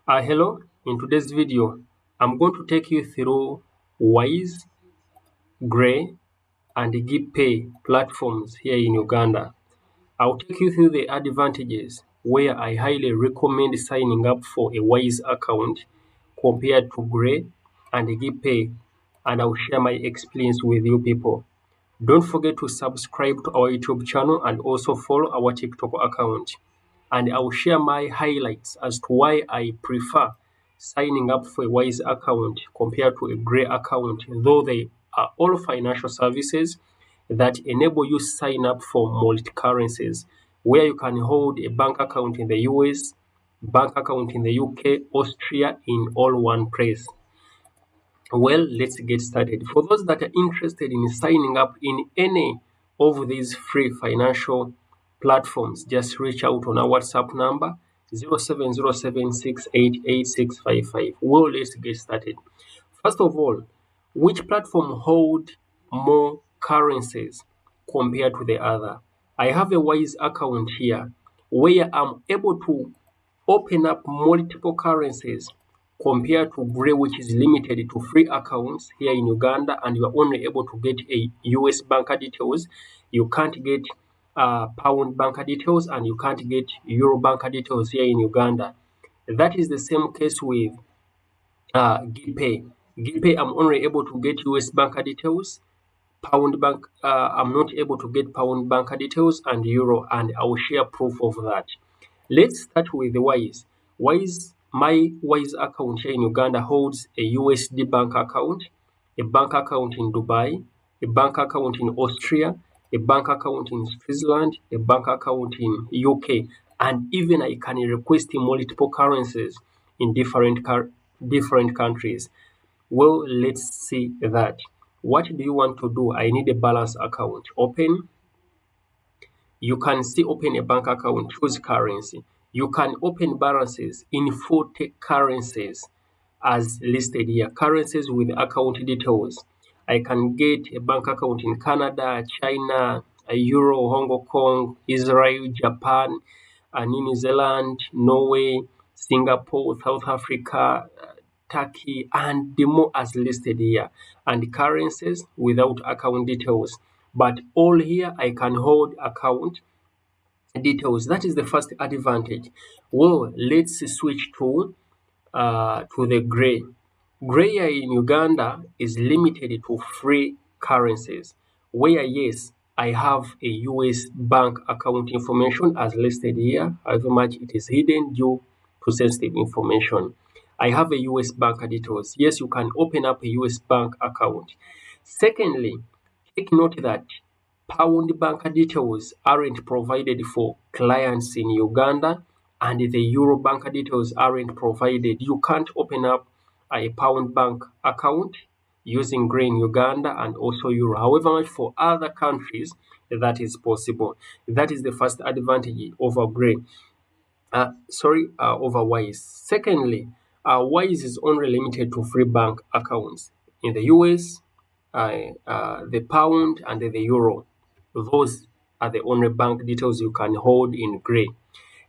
Hello, in today's video, I'm going to take you through Wise, Grey, and GEEGPAY platforms here in Uganda. I'll take you through the advantages where I highly recommend signing up for a Wise account compared to Grey and GEEGPAY, and I'll share my experience with you people. Don't forget to subscribe to our YouTube channel and also follow our TikTok account. And I'll share my highlights as to why I prefer signing up for a Wise account compared to a Grey account, though they are all financial services that enable you sign up for multi-currencies, where you can hold a bank account in the US, bank account in the UK, Austria in all one place. Well, let's get started. For those that are interested in signing up in any of these free financial platforms, just reach out on our WhatsApp number 0707688655. Well, let's get started. First of all, which platform hold more currencies compared to the other? I have a Wise account here where I'm able to open up multiple currencies compared to Grey, which is limited to free accounts here in Uganda, and you are only able to get a US banker details. You can't get pound banker details, and you can't get euro banker details here in Uganda. That is the same case with GEEGPAY. GEEGPAY, I'm only able to get US banker details. Pound bank, I'm not able to get pound banker details and euro, and I will share proof of that. Let's start with the Wise. My Wise account here in Uganda holds a USD bank account, a bank account in Dubai, a bank account in Austria, a bank account in Switzerland, a bank account in UK, and even I can request multiple currencies in different countries. Well, let's see that. What do you want to do? I need a balance account. Open. You can still open a bank account, choose currency. You can open balances in 40 currencies as listed here. Currencies with account details. I can get a bank account in Canada, China, Euro, Hong Kong, Israel, Japan, New Zealand, Norway, Singapore, South Africa, Turkey, and the more as listed here, and currencies without account details. But all here I can hold account details. That is the first advantage. Well, let's switch to the Grey. Grey here in Uganda is limited to free currencies, where yes, I have a US bank account information as listed here, however much it is hidden due to sensitive information. I have a US bank details. Yes, you can open up a US bank account. Secondly, take note that pound bank details aren't provided for clients in Uganda, and the euro bank details aren't provided. You can't open up a pound bank account using Grey in Uganda and also euro. However, for other countries, that is possible. That is the first advantage over Grey. Over Wise. Secondly, Wise is only limited to free bank accounts in the US, the pound, and the euro. Those are the only bank details you can hold in Grey.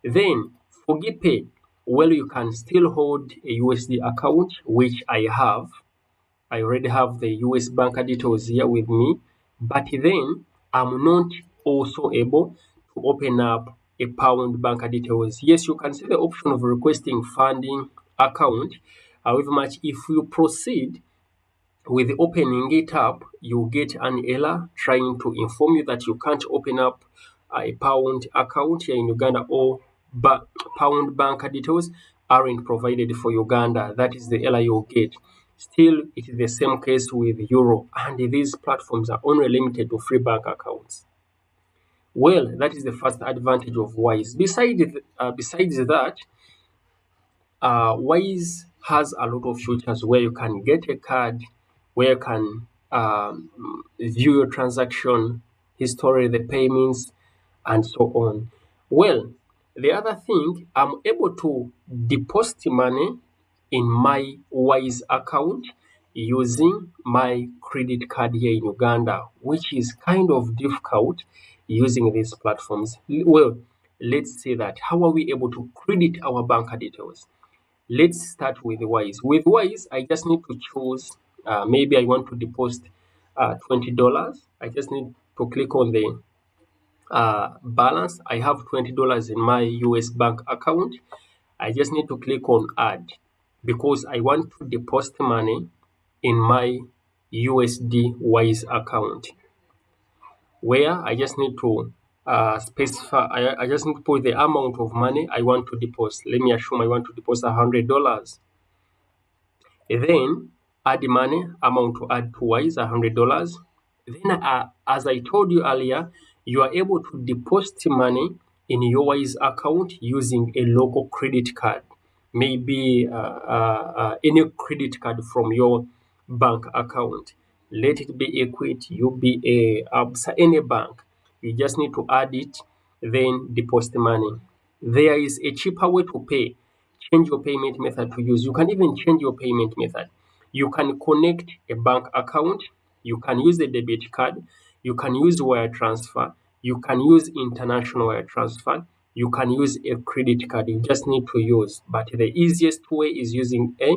Then for GEEGPAY, well, you can still hold a USD account, which I have. I already have the US bank details here with me, but then I'm not also able to open up a pound bank details. Yes, you can see the option of requesting funding account. However much, if you proceed with opening it up, you get an error trying to inform you that you can't open up a pound account here in Uganda, or pound bank details aren't provided for Uganda. That is the error you'll get. Still, it is the same case with euro, and these platforms are only limited to free bank accounts. Well, that is the first advantage of Wise. Besides that, Wise has a lot of features where you can get a card, where you can view your transaction history, the payments, and so on. Well, the other thing, I'm able to deposit money in my Wise account using my credit card here in Uganda, which is kind of difficult using these platforms. Well, let's say that how are we able to credit our bank details? Let's start with Wise. With Wise, I just need to choose, maybe I want to deposit $20. I just need to click on the balance. I have $20 in my US bank account. I just need to click on add because I want to deposit money in my USD Wise account, where I just need to specify, I just need to put the amount of money I want to deposit. Let me assume I want to deposit $100. Then add the money amount to add to Wise, $100. Then as I told you earlier, you are able to deposit money in your Wise account using a local credit card, maybe any credit card from your bank account. Let it be Equity, UBA, ABSA, any bank. You just need to add it, then deposit money. There is a cheaper way to pay. Change your payment method to use. You can even change your payment method. You can connect a bank account. You can use the debit card. You can use wire transfer. You can use international wire transfer. You can use a credit card. You just need to use. But the easiest way is using a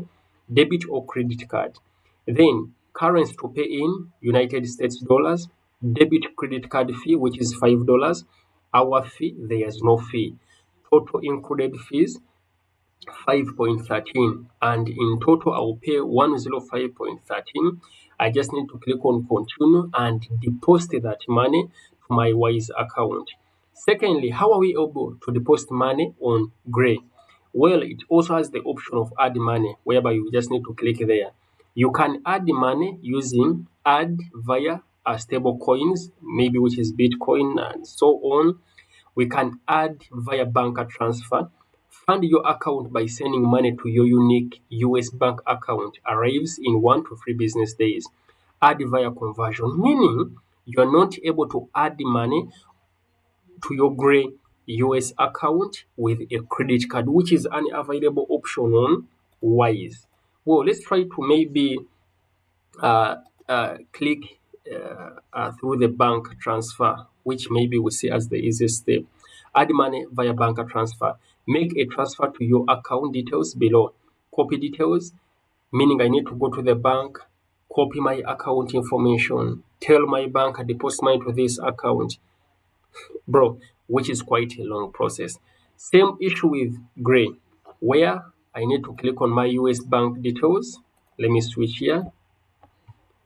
debit or credit card. Then currency to pay in United States dollars. Debit credit card fee, which is $5. Our fee, there is no fee. Total included fees 5.13, and in total I will pay 105.13. I just need to click on continue and deposit that money to my Wise account. Secondly, how are we able to deposit money on Gray? Well, it also has the option of add money, whereby you just need to click there. You can add the money using add via stable coins, maybe which is Bitcoin and so on. We can add via bank transfer. Fund your account by sending money to your unique US bank account. Arrives in 1 to 3 business days. Add via conversion, meaning you are not able to add the money to your Gray US account with a credit card, which is an available option on Wise. Well, let's try to maybe click through the bank transfer, which maybe we see as the easiest step. Add money via bank transfer. Make a transfer to your account details below. Copy details, meaning I need to go to the bank, copy my account information, tell my bank I deposit money to this account, bro, which is quite a long process. Same issue with Gray, where I need to click on my US bank details. Let me switch here.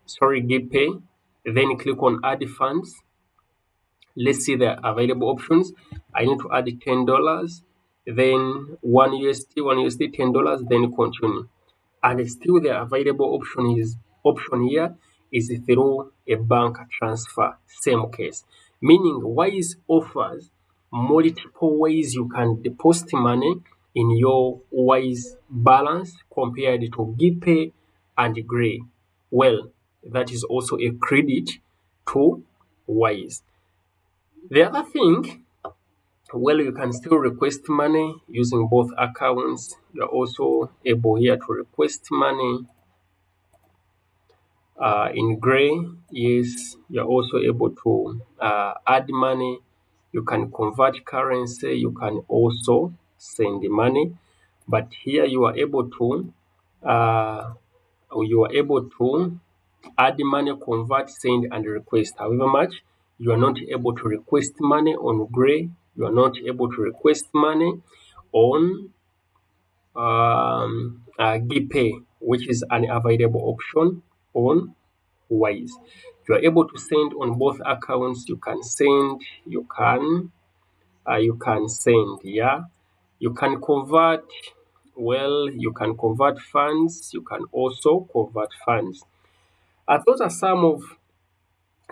Sorry, GEEGPAY. Then click on add funds. Let's see the available options. I need to add $10, then $1, $10, then continue. And still the available option here is through a bank transfer. Same case. Meaning Wise offers multiple ways you can deposit money in your Wise balance compared to GEEGPAY and Gray. Well, that is also a credit to Wise. The other thing, well, you can still request money using both accounts. You're also able here to request money in Gray. Yes, you're also able to add money. You can convert currency. You can also send the money. But here you are able to add money, convert, send, and request. However much you are not able to request money on Gray. You are not able to request money on GEEGPAY, which is an available option on Wise. You are able to send on both accounts. You can send. You can send. Yeah. You can convert. Well, you can convert funds. You can also convert funds. Those are some of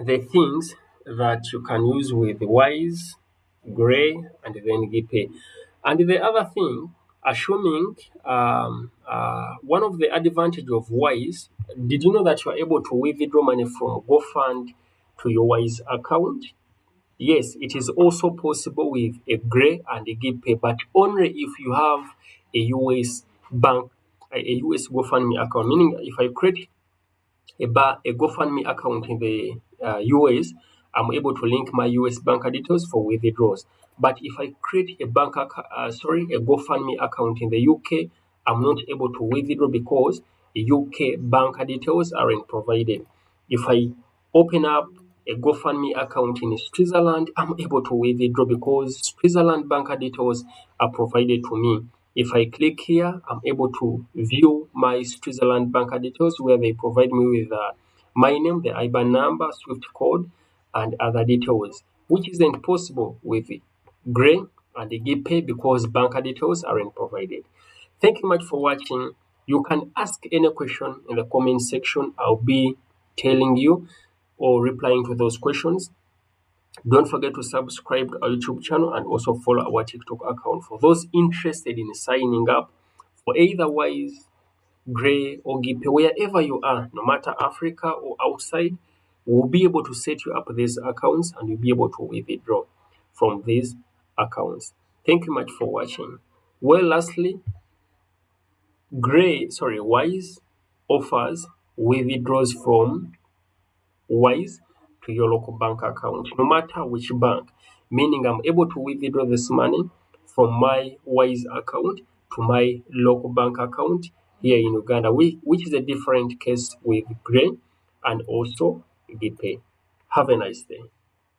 the things that you can use with Wise, Gray, and then GEEGPAY. And the other thing, assuming one of the advantage of Wise, did you know that you are able to withdraw money from GoFund to your Wise account? Yes, it is also possible with a Gray and a GEEGPAY, but only if you have a US bank, a US GoFundMe account. Meaning, if I create a GoFundMe account in the US, I'm able to link my US bank details for withdrawals. But if I create a GoFundMe account in the UK, I'm not able to withdraw because UK bank details aren't provided. If I open up a GoFundMe account in Switzerland, I'm able to withdraw because Switzerland bank details are provided to me. If I click here, I'm able to view my Switzerland bank details where they provide me with my name, the IBAN number, SWIFT code, and other details, which isn't possible with Gray and the GEEGPAY because bank details aren't provided. Thank you much for watching. You can ask any question in the comment section. I'll be telling you or replying to those questions. Don't forget to subscribe to our YouTube channel and also follow our TikTok account. For those interested in signing up for either Wise, Gray, or GEEGPAY, wherever you are, no matter Africa or outside, we'll be able to set you up these accounts and you'll be able to withdraw from these accounts. Thank you much for watching. Well, lastly, Wise offers withdraws from Wise to your local bank account, no matter which bank. Meaning I'm able to withdraw this money from my Wise account to my local bank account here in Uganda, which is a different case with Gray and also GPay. Have a nice day.